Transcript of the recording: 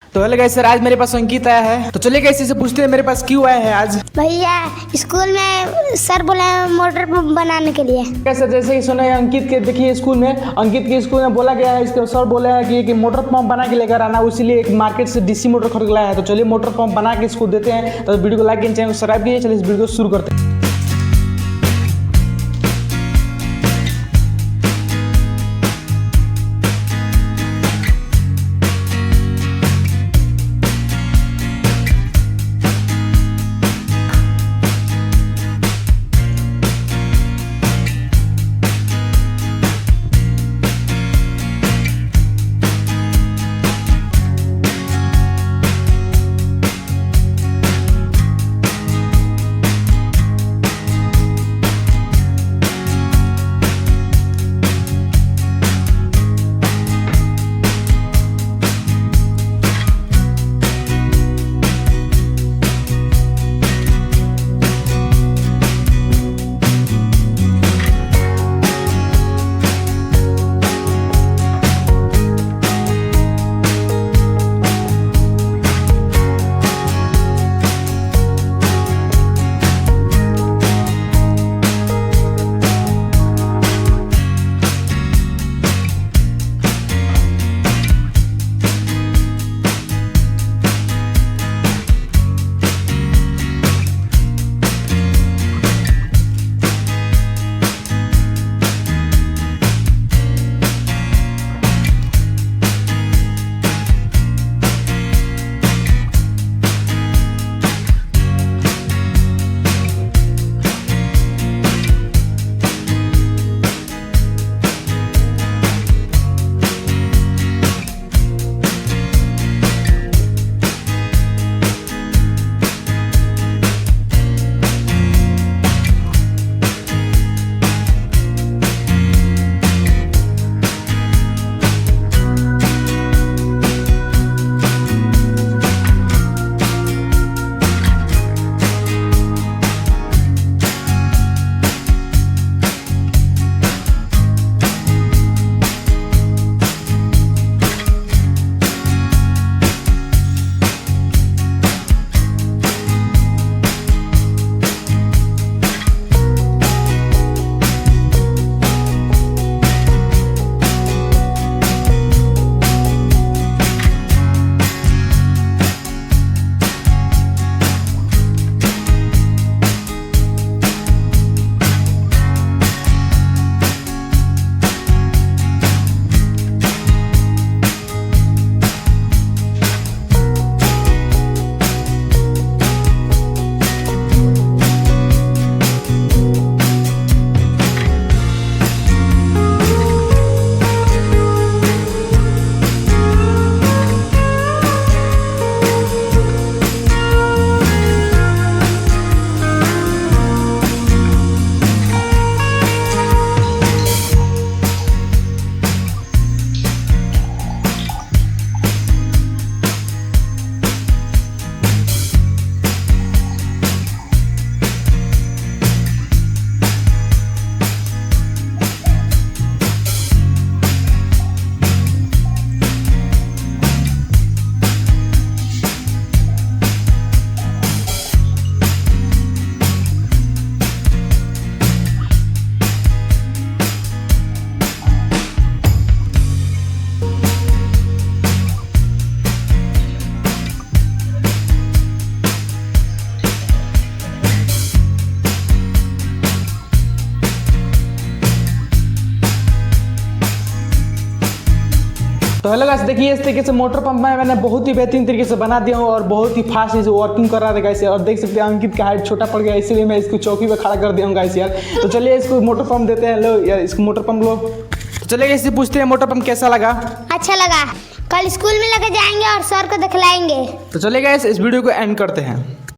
तो hello guys sir, आज मेरे पास अंकित आया है। तो चलिए गाइस इसे पूछते हैं मेरे पास क्यों आया है आज। भैया स्कूल में सर बोला है मोटर पंप बनाने के लिए। कैसे जैसे कि सुना है अंकित के, देखिए स्कूल में अंकित के स्कूल में बोला गया है, इसके सर बोले हैं कि मोटर पंप बना के लेकर आना, इसीलिए एक मार्केट से डीसी मोटर खरीद लाया है। तो चलिए मोटर पंप बना के इसको देते हैं। तो वीडियो को लाइक कीजिए, चैनल को सब्सक्राइब कीजिए। चलिए इस वीडियो को शुरू करते हैं। तो हेलो गाइस, देखिए इस तरीके से मोटर पंप में मैंने बहुत ही बेहतरीन तरीके से बना दिया हूँ और बहुत ही फास्ट इसे वर्किंग कर रहा था गाइस। और देख सकते हैं अंकित का हाइट छोटा पड़ गया, इसलिए मैं इसको चौकी पे खड़ा कर दिया हूँ गाइस यार। तो चलिए इसको मोटर पंप देते हैं। लो यार इसको मोटर पंप लो। तो चलिए इससे पूछते हैं मोटर पंप कैसा लगा। अच्छा लगा, कल स्कूल में लेके जाएंगे और सर को दिखलाएंगे। तो चलिए गाइस इस वीडियो को एंड करते हैं।